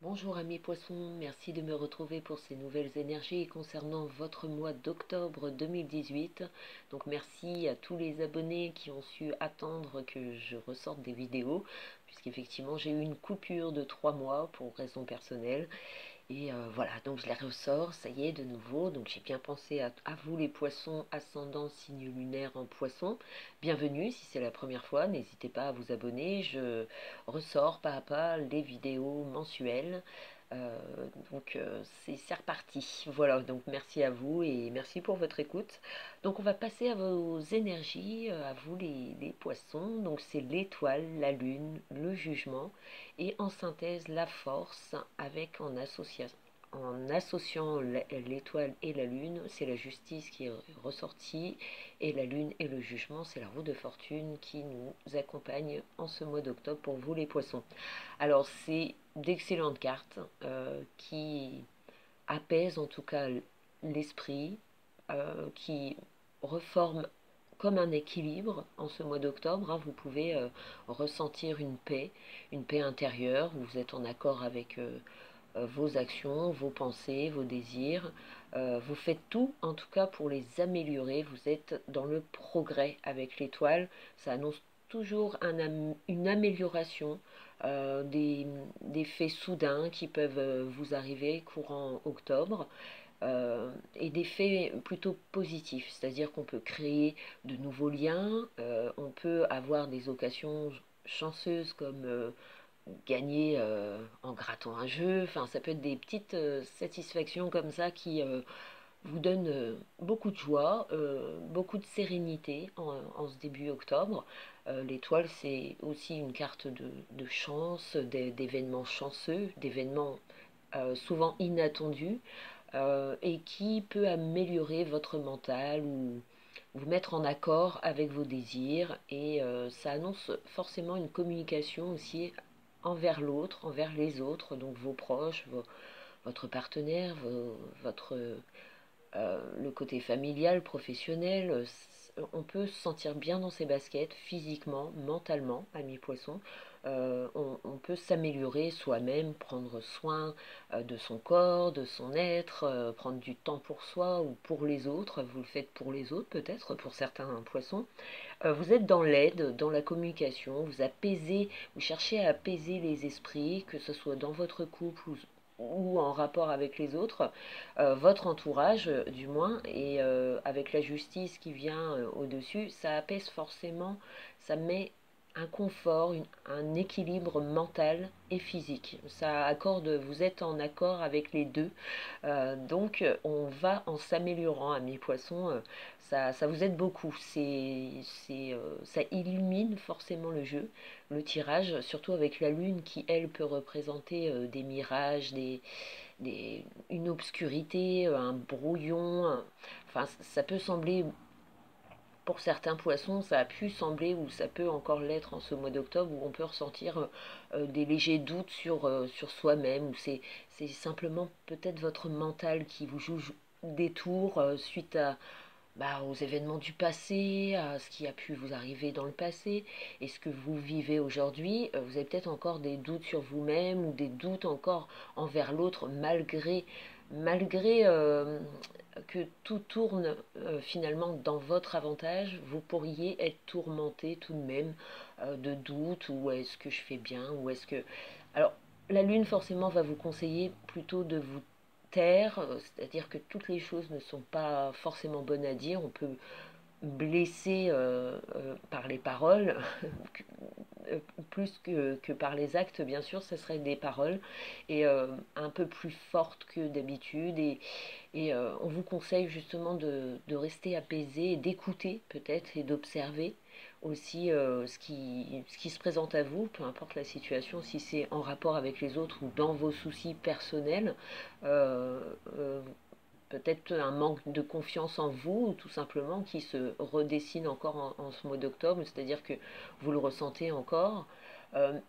Bonjour amis poissons, merci de me retrouver pour ces nouvelles énergies concernant votre mois d'octobre 2018. Donc merci à tous les abonnés qui ont su attendre que je ressorte des vidéos, puisqu'effectivement j'ai eu une coupure de 3 mois pour raisons personnelles. Et voilà, donc je les ressors, ça y est, de nouveau. Donc j'ai bien pensé à vous les poissons, ascendant signe lunaire en poisson. Bienvenue, si c'est la première fois, n'hésitez pas à vous abonner. Je ressors pas à pas les vidéos mensuelles. Euh, c'est reparti. Voilà, donc merci à vous et merci pour votre écoute. Donc on va passer à vos énergies, à vous les poissons. Donc c'est l'étoile, la lune, le jugement et en synthèse la force avec en associant l'étoile et la lune, c'est la justice qui est ressortie et la lune et le jugement, c'est la roue de fortune qui nous accompagne en ce mois d'octobre pour vous les poissons. Alors c'est d'excellentes cartes qui apaisent en tout cas l'esprit, qui reforment comme un équilibre en ce mois d'octobre. Vous pouvez ressentir une paix intérieure, où vous êtes en accord avec vos actions, vos pensées, vos désirs. Vous faites tout, en tout cas, pour les améliorer. Vous êtes dans le progrès avec l'étoile. Ça annonce toujours une amélioration, des, des faits soudains qui peuvent vous arriver courant octobre. Et des faits plutôt positifs, c'est-à-dire qu'on peut créer de nouveaux liens, on peut avoir des occasions chanceuses comme gagner en grattant un jeu, enfin ça peut être des petites satisfactions comme ça qui vous donnent beaucoup de joie, beaucoup de sérénité en ce début octobre. L'étoile c'est aussi une carte de chance, d'événements chanceux, d'événements souvent inattendus, et qui peut améliorer votre mental ou vous mettre en accord avec vos désirs. Et ça annonce forcément une communication aussi envers l'autre, envers les autres, donc vos proches, votre partenaire, le côté familial, professionnel. On peut se sentir bien dans ses baskets, physiquement, mentalement, ami poisson. On peut s'améliorer soi-même, prendre soin de son corps, de son être, prendre du temps pour soi ou pour les autres. Vous le faites pour les autres peut-être, pour certains poissons. Vous êtes dans l'aide, dans la communication, vous apaisez, vous cherchez à apaiser les esprits, que ce soit dans votre couple ou en rapport avec les autres, votre entourage du moins, et avec la justice qui vient au-dessus, ça apaise forcément, ça met un confort, un équilibre mental et physique. Ça accorde, vous êtes en accord avec les deux. Donc on va en s'améliorant, ami poisson, ça vous aide beaucoup. Ça illumine forcément le jeu, le tirage, surtout avec la lune qui, elle, peut représenter des mirages, une obscurité, un brouillon. Enfin, ça peut sembler, pour certains poissons, ça a pu sembler, ou ça peut encore l'être en ce mois d'octobre, où on peut ressentir des légers doutes sur soi-même, ou c'est simplement peut-être votre mental qui vous joue des tours suite aux événements du passé, à ce qui a pu vous arriver dans le passé, et ce que vous vivez aujourd'hui. Vous avez peut-être encore des doutes sur vous-même, ou des doutes encore envers l'autre, malgré que tout tourne finalement dans votre avantage. Vous pourriez être tourmenté tout de même de doutes, ou est-ce que je fais bien, ou est-ce que... Alors, la lune forcément va vous conseiller plutôt de vous taire, c'est-à-dire que toutes les choses ne sont pas forcément bonnes à dire. On peut blesser par les paroles, plus que par les actes, bien sûr, ce serait des paroles, et un peu plus fortes que d'habitude. Et on vous conseille justement de rester apaisé, et d'écouter peut-être, et d'observer aussi ce qui se présente à vous, peu importe la situation, si c'est en rapport avec les autres ou dans vos soucis personnels. Euh, euh, Peut-être un manque de confiance en vous, tout simplement, qui se redessine encore en ce mois d'octobre, c'est-à-dire que vous le ressentez encore.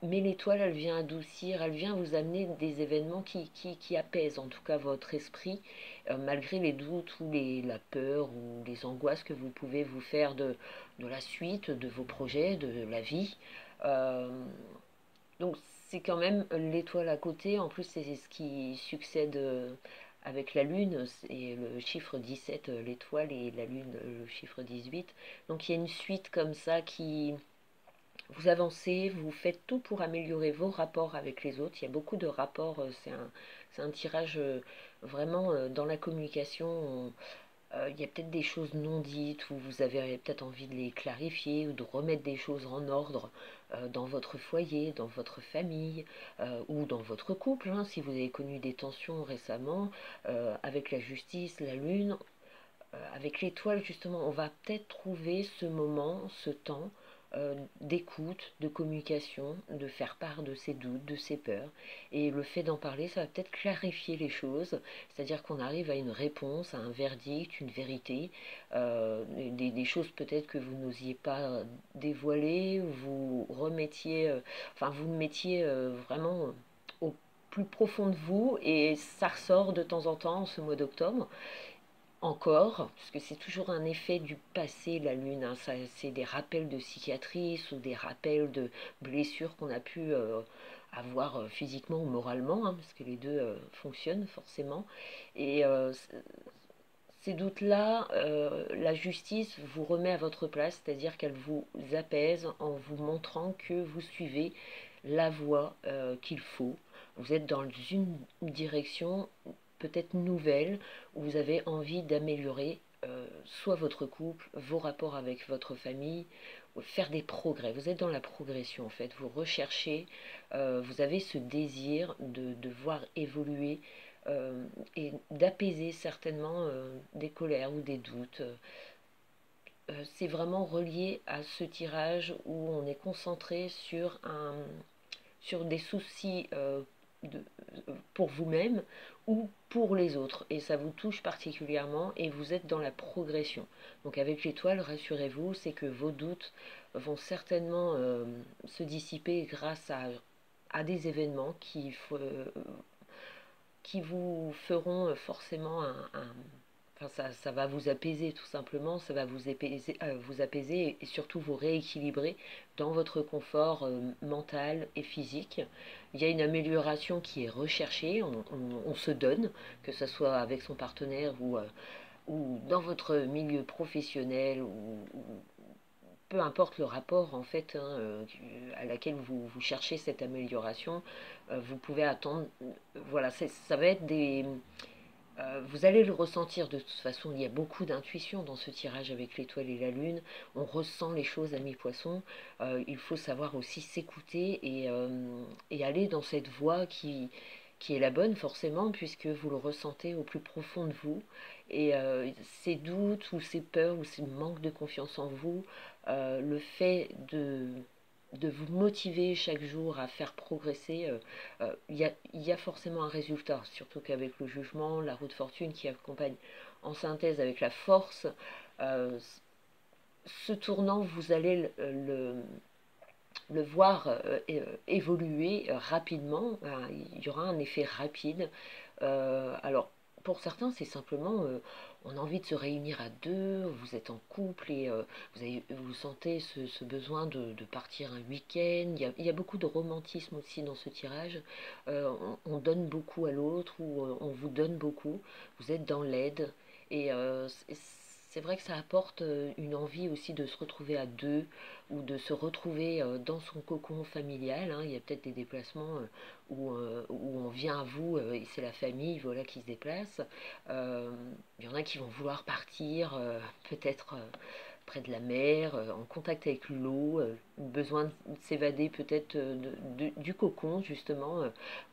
Mais l'étoile, elle vient adoucir, elle vient vous amener des événements qui apaisent en tout cas votre esprit, malgré les doutes ou la peur ou les angoisses que vous pouvez vous faire de la suite, de vos projets, de la vie. Euh, donc c'est quand même l'étoile à côté. En plus, c'est ce qui succède avec la Lune. C'est le chiffre 17, l'étoile, et la Lune, le chiffre 18. Donc il y a une suite comme ça qui... Vous avancez, vous faites tout pour améliorer vos rapports avec les autres. Il y a beaucoup de rapports. C'est un tirage vraiment dans la communication. Il y a peut-être des choses non dites, ou vous avez peut-être envie de les clarifier, ou de remettre des choses en ordre dans votre foyer, dans votre famille, ou dans votre couple, hein, si vous avez connu des tensions récemment, avec la justice, la lune, avec l'étoile, justement, on va peut-être trouver ce moment, ce temps d'écoute, de communication, de faire part de ses doutes, de ses peurs. Et le fait d'en parler, ça va peut-être clarifier les choses, c'est-à-dire qu'on arrive à une réponse, à un verdict, une vérité, des choses peut-être que vous n'osiez pas dévoiler, vous remettiez, enfin vous le mettiez vraiment au plus profond de vous, et ça ressort de temps en temps en ce mois d'octobre encore, parce que c'est toujours un effet du passé, la lune, hein, c'est des rappels de cicatrices ou des rappels de blessures qu'on a pu avoir physiquement ou moralement, hein, parce que les deux fonctionnent forcément. Et ces doutes-là, la justice vous remet à votre place, c'est-à-dire qu'elle vous apaise en vous montrant que vous suivez la voie qu'il faut. Vous êtes dans une direction peut-être nouvelle, où vous avez envie d'améliorer soit votre couple, vos rapports avec votre famille, faire des progrès. Vous êtes dans la progression en fait, vous recherchez, vous avez ce désir de voir évoluer et d'apaiser certainement des colères ou des doutes. C'est vraiment relié à ce tirage où on est concentré sur des soucis de, pour vous-même ou pour les autres, et ça vous touche particulièrement et vous êtes dans la progression. Donc avec l'étoile, rassurez-vous, c'est que vos doutes vont certainement se dissiper grâce à des événements qui vous feront forcément enfin, ça va vous apaiser tout simplement, ça va vous apaiser et surtout vous rééquilibrer dans votre confort mental et physique. Il y a une amélioration qui est recherchée, on se donne, que ce soit avec son partenaire ou dans votre milieu professionnel, ou peu importe le rapport en fait, hein, à laquelle vous cherchez cette amélioration, vous pouvez attendre. Voilà, ça va être des, vous allez le ressentir de toute façon. Il y a beaucoup d'intuition dans ce tirage avec l'étoile et la lune. On ressent les choses à mi-poisson. Il faut savoir aussi s'écouter et aller dans cette voie qui est la bonne forcément, puisque vous le ressentez au plus profond de vous. Et ces doutes ou ces peurs ou ces manques de confiance en vous, le fait de vous motiver chaque jour à faire progresser, il y a forcément un résultat, surtout qu'avec le jugement, la roue de fortune qui accompagne en synthèse avec la force, euh, ce tournant, vous allez le voir évoluer rapidement. Il y aura un effet rapide. Alors, pour certains, c'est simplement, on a envie de se réunir à deux, vous êtes en couple et vous sentez ce besoin de partir un week-end. Il y a beaucoup de romantisme aussi dans ce tirage. On donne beaucoup à l'autre, ou on vous donne beaucoup. Vous êtes dans l'aide. Et c'est vrai que ça apporte une envie aussi de se retrouver à deux, ou de se retrouver dans son cocon familial, hein. Il y a peut-être des déplacements où on vient à vous et c'est la famille, voilà, qui se déplace. Euh, il y en a qui vont vouloir partir, peut-être près de la mer, en contact avec l'eau, besoin de s'évader peut-être du cocon justement,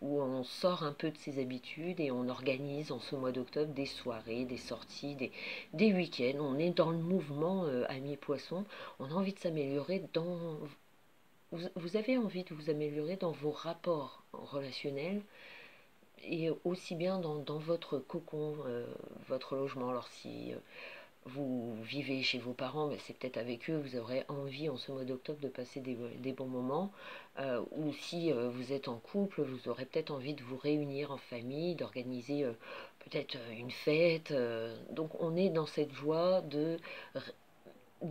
où on sort un peu de ses habitudes et on organise en ce mois d'octobre des soirées, des sorties, des week-ends. On est dans le mouvement à mi-poisson, on a envie de s'améliorer dans... Vous avez envie de vous améliorer dans vos rapports relationnels, et aussi bien dans votre cocon, votre logement. Alors si vous vivez chez vos parents, mais c'est peut-être avec eux, vous aurez envie en ce mois d'octobre de passer des bons moments. Ou si vous êtes en couple, vous aurez peut-être envie de vous réunir en famille, d'organiser peut-être une fête. Donc on est dans cette joie de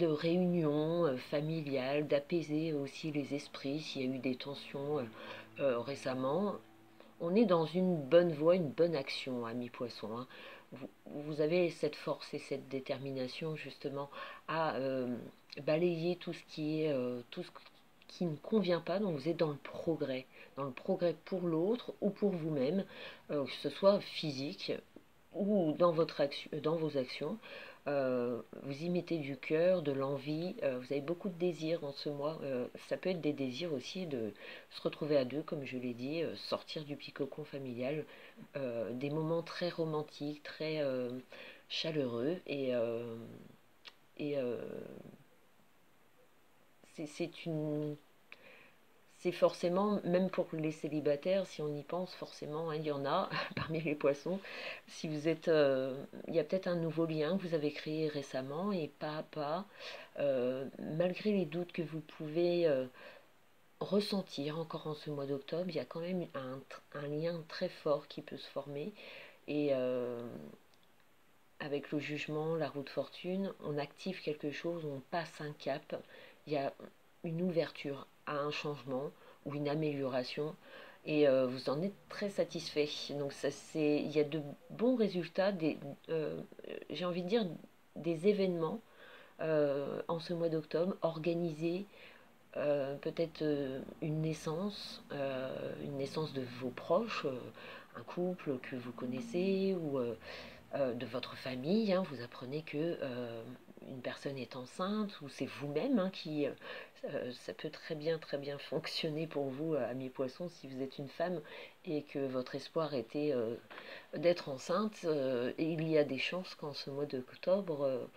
réunion familiale, d'apaiser aussi les esprits s'il y a eu des tensions récemment, on est dans une bonne voie, une bonne action, ami Poisson, hein. Vous avez cette force et cette détermination justement à balayer tout ce qui est tout ce qui ne convient pas. Donc vous êtes dans le progrès pour l'autre ou pour vous-même, que ce soit physique ou dans votre action, dans vos actions. Vous y mettez du cœur, de l'envie, vous avez beaucoup de désirs en ce mois. Ça peut être des désirs aussi de se retrouver à deux, comme je l'ai dit, sortir du picocon familial, des moments très romantiques, très chaleureux, et c'est une c'est forcément, même pour les célibataires, si on y pense, forcément, hein, il y en a parmi les poissons. Si vous êtes, il y a peut-être un nouveau lien que vous avez créé récemment et pas à pas, malgré les doutes que vous pouvez ressentir encore en ce mois d'octobre, il y a quand même un lien très fort qui peut se former. Et avec le jugement, la roue de fortune, on active quelque chose, on passe un cap, il y a une ouverture à un changement ou une amélioration et vous en êtes très satisfait. Donc ça, il y a de bons résultats, euh, j'ai envie de dire des événements en ce mois d'octobre organisés, peut-être une naissance de vos proches, un couple que vous connaissez ou de votre famille, hein. Vous apprenez que une personne est enceinte ou c'est vous-même, hein, qui ça peut très bien fonctionner pour vous, amis poissons, si vous êtes une femme et que votre espoir était d'être enceinte, et il y a des chances qu'en ce mois d'octobre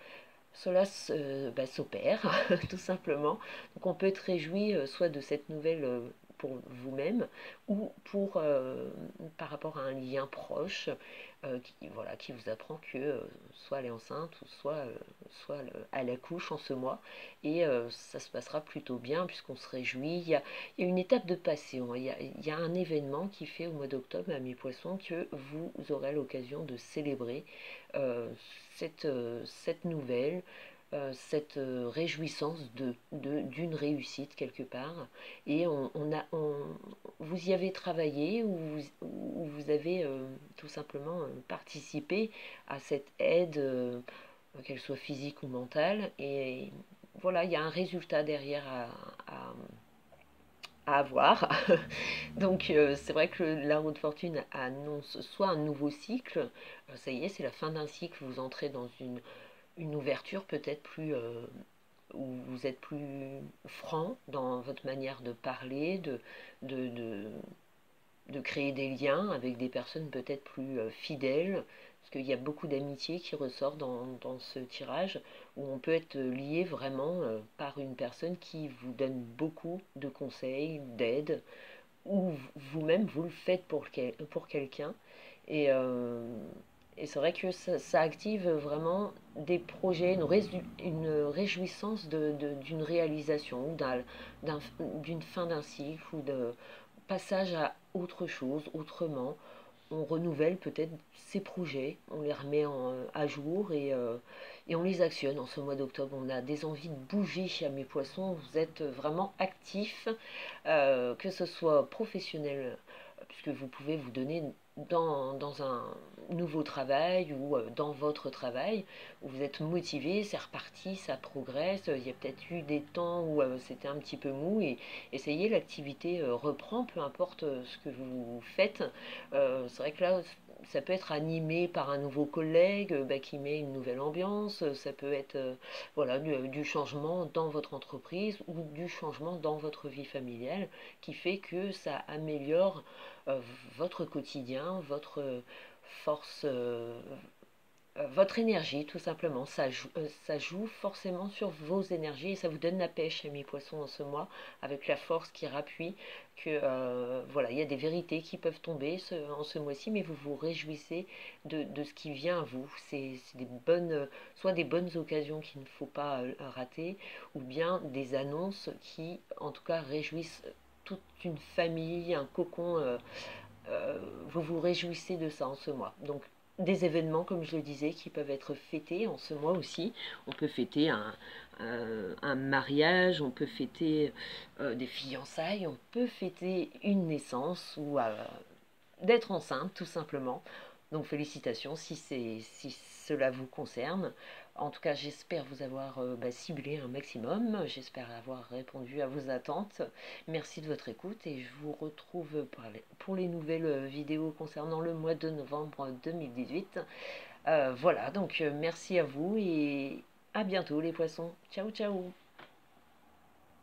cela s'opère, tout simplement. Donc on peut être réjoui soit de cette nouvelle pour vous-même ou par rapport à un lien proche voilà, qui vous apprend que soit elle est enceinte ou soit elle accouche en ce mois. Et ça se passera plutôt bien puisqu'on se réjouit. Il y a une étape de passion, il y a un événement qui fait au mois d'octobre à mi-poisson que vous aurez l'occasion de célébrer euh, cette nouvelle, cette réjouissance d'une réussite quelque part. Et vous y avez travaillé ou vous avez tout simplement participé à cette aide, qu'elle soit physique ou mentale. Et voilà, il y a un résultat derrière à avoir. Donc c'est vrai que la roue de fortune annonce soit un nouveau cycle, ça y est, c'est la fin d'un cycle, vous entrez dans une ouverture peut-être plus où vous êtes plus franc dans votre manière de parler, de, de, de créer des liens avec des personnes peut-être plus fidèles, parce qu'il y a beaucoup d'amitié qui ressort dans ce tirage, où on peut être lié vraiment par une personne qui vous donne beaucoup de conseils, d'aide, ou vous-même vous le faites pour quelqu'un. Et, et c'est vrai que ça active vraiment des projets, une réjouissance d'une réalisation, d'une fin d'un cycle ou de passage à autre chose, autrement. On renouvelle peut-être ces projets, on les remet à jour et on les actionne. En ce mois d'octobre, on a des envies de bouger chez mes poissons. Vous êtes vraiment actifs, que ce soit professionnel, puisque vous pouvez vous donner dans un nouveau travail ou dans votre travail, où vous êtes motivé, c'est reparti, ça progresse. Il y a peut-être eu des temps où c'était un petit peu mou et essayez, l'activité reprend, peu importe ce que vous faites. C'est vrai que là, ça peut être animé par un nouveau collègue qui met une nouvelle ambiance, ça peut être voilà, du changement dans votre entreprise ou du changement dans votre vie familiale qui fait que ça améliore euh, votre quotidien, votre force, votre énergie tout simplement. Ça joue forcément sur vos énergies et ça vous donne la pêche, amis poissons, en ce mois, avec la force qui rappuie que voilà, il y a des vérités qui peuvent tomber en ce mois-ci, mais vous vous réjouissez de ce qui vient à vous. C'est des bonnes, soit des bonnes occasions qu'il ne faut pas rater, ou bien des annonces qui, en tout cas, réjouissent toute une famille, un cocon. Vous vous réjouissez de ça en ce mois. Donc des événements, comme je le disais, qui peuvent être fêtés en ce mois aussi. On peut fêter un mariage, on peut fêter des fiançailles, on peut fêter une naissance ou d'être enceinte, tout simplement. Donc félicitations si cela vous concerne. En tout cas, j'espère vous avoir ciblé un maximum. J'espère avoir répondu à vos attentes. Merci de votre écoute et je vous retrouve pour les nouvelles vidéos concernant le mois de novembre 2018. Voilà, donc merci à vous et à bientôt les poissons. Ciao ciao.